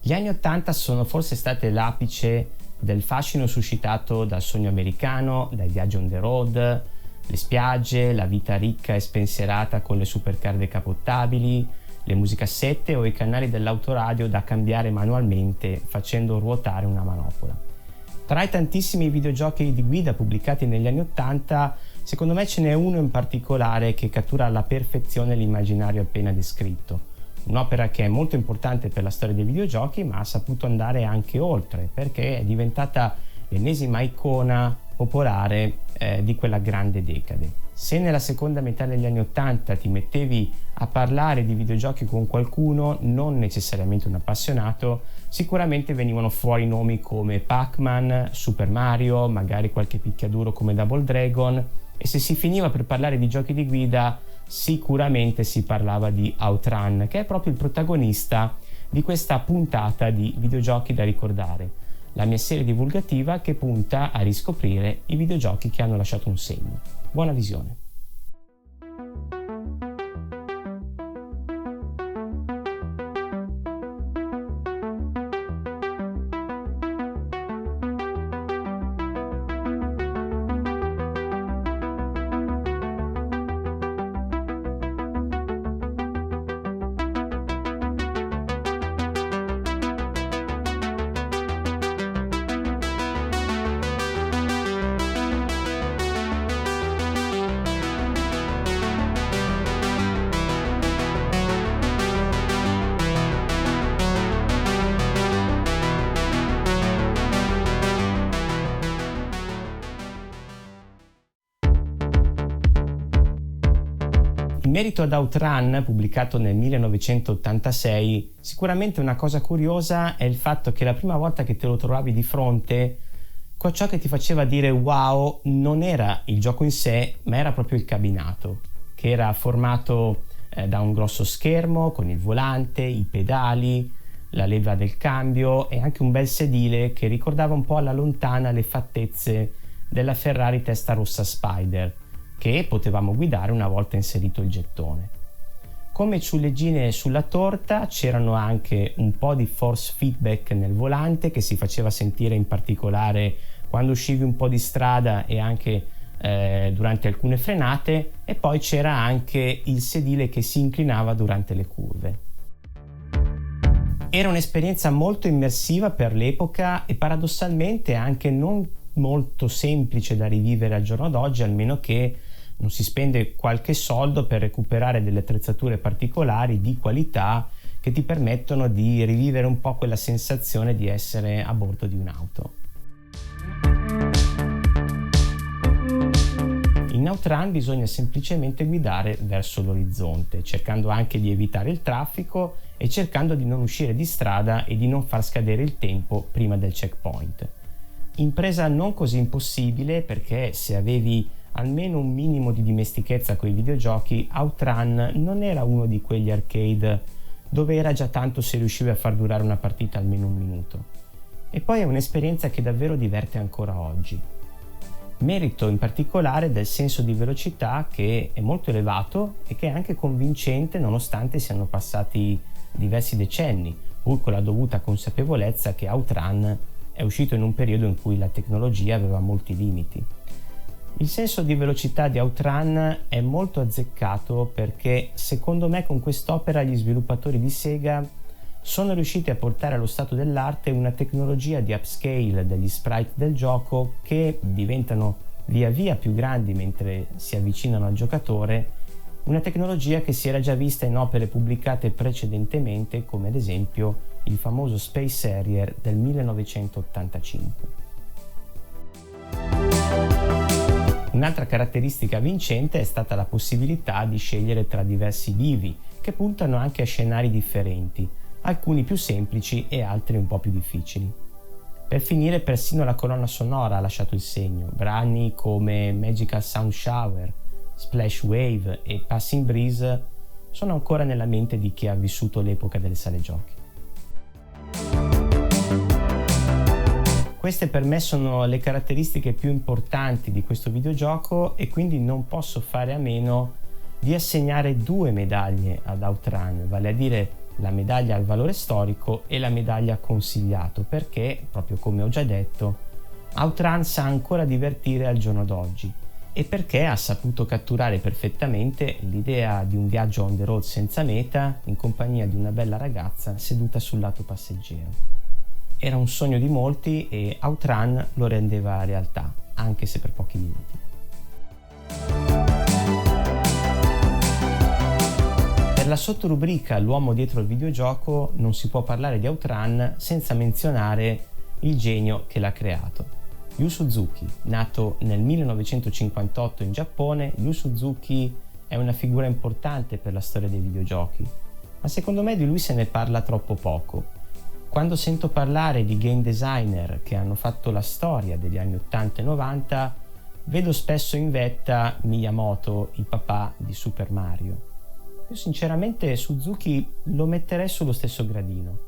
Gli anni '80 sono forse state l'apice del fascino suscitato dal sogno americano, dai viaggi on the road, le spiagge, la vita ricca e spensierata con le supercar decapottabili, le musicassette o i canali dell'autoradio da cambiare manualmente facendo ruotare una manopola. Tra i tantissimi videogiochi di guida pubblicati negli anni '80, secondo me ce n'è uno in particolare che cattura alla perfezione l'immaginario appena descritto. Un'opera che è molto importante per la storia dei videogiochi, ma ha saputo andare anche oltre, perché è diventata l'ennesima icona popolare di quella grande decade. Se nella seconda metà degli anni '80 ti mettevi a parlare di videogiochi con qualcuno, non necessariamente un appassionato, sicuramente venivano fuori nomi come Pac-Man, Super Mario, magari qualche picchiaduro come Double Dragon, e se si finiva per parlare di giochi di guida, sicuramente si parlava di Outrun, che è proprio il protagonista di questa puntata di videogiochi da ricordare, la mia serie divulgativa che punta a riscoprire i videogiochi che hanno lasciato un segno. Buona visione! In merito ad Outrun, pubblicato nel 1986, sicuramente una cosa curiosa è il fatto che la prima volta che te lo trovavi di fronte, ciò che ti faceva dire wow non era il gioco in sé, ma era proprio il cabinato, che era formato da un grosso schermo con il volante, i pedali, la leva del cambio e anche un bel sedile che ricordava un po' alla lontana le fattezze della Ferrari Testarossa Spider, che potevamo guidare una volta inserito il gettone. Come ciliegine sulla torta c'erano anche un po' di force feedback nel volante che si faceva sentire in particolare quando uscivi un po' di strada e anche durante alcune frenate, e poi c'era anche il sedile che si inclinava durante le curve. Era un'esperienza molto immersiva per l'epoca e paradossalmente anche non molto semplice da rivivere al giorno d'oggi, almeno che non si spende qualche soldo per recuperare delle attrezzature particolari di qualità che ti permettono di rivivere un po' quella sensazione di essere a bordo di un'auto. In Outrun bisogna semplicemente guidare verso l'orizzonte, cercando anche di evitare il traffico e cercando di non uscire di strada e di non far scadere il tempo prima del checkpoint. Impresa non così impossibile, perché se avevi almeno un minimo di dimestichezza con i videogiochi, Outrun non era uno di quegli arcade dove era già tanto se riuscivi a far durare una partita almeno un minuto. E poi è un'esperienza che davvero diverte ancora oggi. Merito in particolare del senso di velocità che è molto elevato e che è anche convincente nonostante siano passati diversi decenni, pur con la dovuta consapevolezza che Outrun è uscito in un periodo in cui la tecnologia aveva molti limiti. Il senso di velocità di Outrun è molto azzeccato perché secondo me con quest'opera gli sviluppatori di Sega sono riusciti a portare allo stato dell'arte una tecnologia di upscale degli sprite del gioco che diventano via via più grandi mentre si avvicinano al giocatore, una tecnologia che si era già vista in opere pubblicate precedentemente come ad esempio il famoso Space Harrier del 1985. Un'altra caratteristica vincente è stata la possibilità di scegliere tra diversi bivi che puntano anche a scenari differenti, alcuni più semplici e altri un po' più difficili. Per finire, persino la colonna sonora ha lasciato il segno. Brani come Magical Sound Shower, Splash Wave e Passing Breeze sono ancora nella mente di chi ha vissuto l'epoca delle sale giochi. Queste per me sono le caratteristiche più importanti di questo videogioco e quindi non posso fare a meno di assegnare 2 medaglie ad Outrun, vale a dire la medaglia al valore storico e la medaglia consigliato, perché, proprio come ho già detto, Outrun sa ancora divertire al giorno d'oggi e perché ha saputo catturare perfettamente l'idea di un viaggio on the road senza meta in compagnia di una bella ragazza seduta sul lato passeggero. Era un sogno di molti e Outrun lo rendeva realtà, anche se per pochi minuti. Per la sottorubrica L'uomo dietro il videogioco non si può parlare di Outrun senza menzionare il genio che l'ha creato. Yu Suzuki, nato nel 1958 in Giappone, Yu Suzuki è una figura importante per la storia dei videogiochi, ma secondo me di lui se ne parla troppo poco. Quando sento parlare di game designer che hanno fatto la storia degli anni 80 e 90, vedo spesso in vetta Miyamoto, il papà di Super Mario. Io sinceramente Suzuki lo metterei sullo stesso gradino.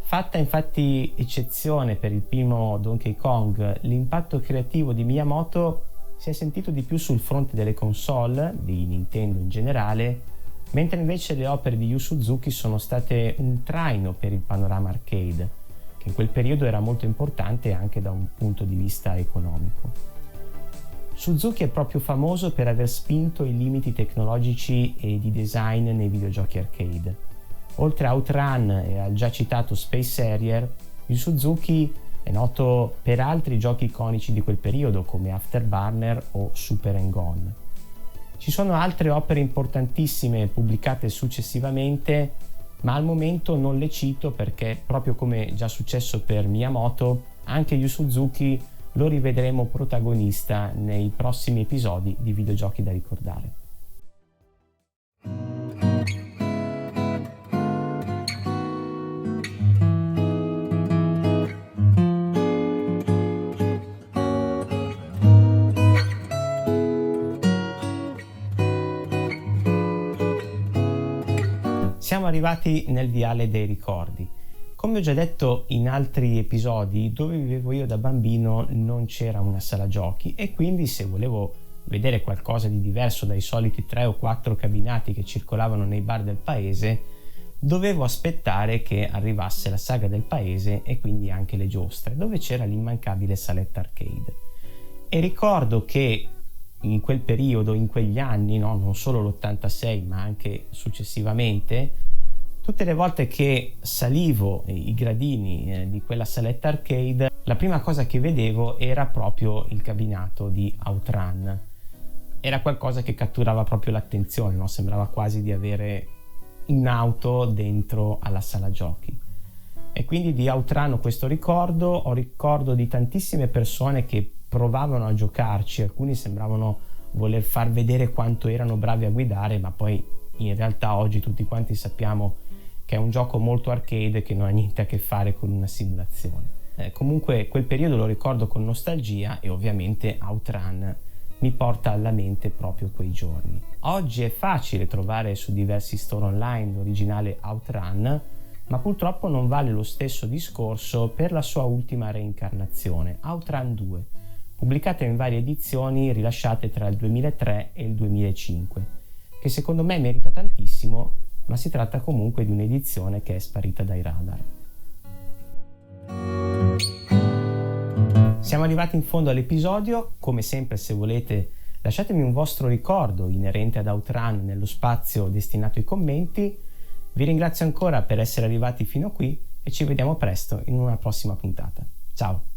Fatta infatti eccezione per il primo Donkey Kong, l'impatto creativo di Miyamoto si è sentito di più sul fronte delle console, di Nintendo in generale, mentre invece le opere di Yu Suzuki sono state un traino per il panorama arcade, che in quel periodo era molto importante anche da un punto di vista economico. Suzuki è proprio famoso per aver spinto i limiti tecnologici e di design nei videogiochi arcade. Oltre a Outrun e al già citato Space Harrier, Yu Suzuki è noto per altri giochi iconici di quel periodo come Afterburner o Super Hang-On. Ci sono altre opere importantissime pubblicate successivamente, ma al momento non le cito perché, proprio come già successo per Miyamoto, anche Yu Suzuki lo rivedremo protagonista nei prossimi episodi di Videogiochi da ricordare. Siamo arrivati nel viale dei ricordi. Come ho già detto in altri episodi, dove vivevo io da bambino non c'era una sala giochi e quindi se volevo vedere qualcosa di diverso dai soliti 3 o 4 cabinati che circolavano nei bar del paese, dovevo aspettare che arrivasse la saga del paese e quindi anche le giostre, dove c'era l'immancabile saletta arcade. E ricordo che in quel periodo, in quegli anni, no, non solo l'86 ma anche successivamente, tutte le volte che salivo i gradini di quella saletta arcade, la prima cosa che vedevo era proprio il cabinato di Outrun. Era qualcosa che catturava proprio l'attenzione, no? Sembrava quasi di avere un'auto dentro alla sala giochi. E quindi di Outrun ho questo ricordo, ho ricordo di tantissime persone che provavano a giocarci, alcuni sembravano voler far vedere quanto erano bravi a guidare, ma poi in realtà oggi tutti quanti sappiamo che è un gioco molto arcade che non ha niente a che fare con una simulazione. Comunque quel periodo lo ricordo con nostalgia e ovviamente Outrun mi porta alla mente proprio quei giorni. Oggi è facile trovare su diversi store online l'originale Outrun, ma purtroppo non vale lo stesso discorso per la sua ultima reincarnazione, Outrun 2, pubblicata in varie edizioni rilasciate tra il 2003 e il 2005, che secondo me merita tantissimo, ma si tratta comunque di un'edizione che è sparita dai radar. Siamo arrivati in fondo all'episodio, come sempre se volete lasciatemi un vostro ricordo inerente ad Outrun nello spazio destinato ai commenti. Vi ringrazio ancora per essere arrivati fino a qui e ci vediamo presto in una prossima puntata. Ciao!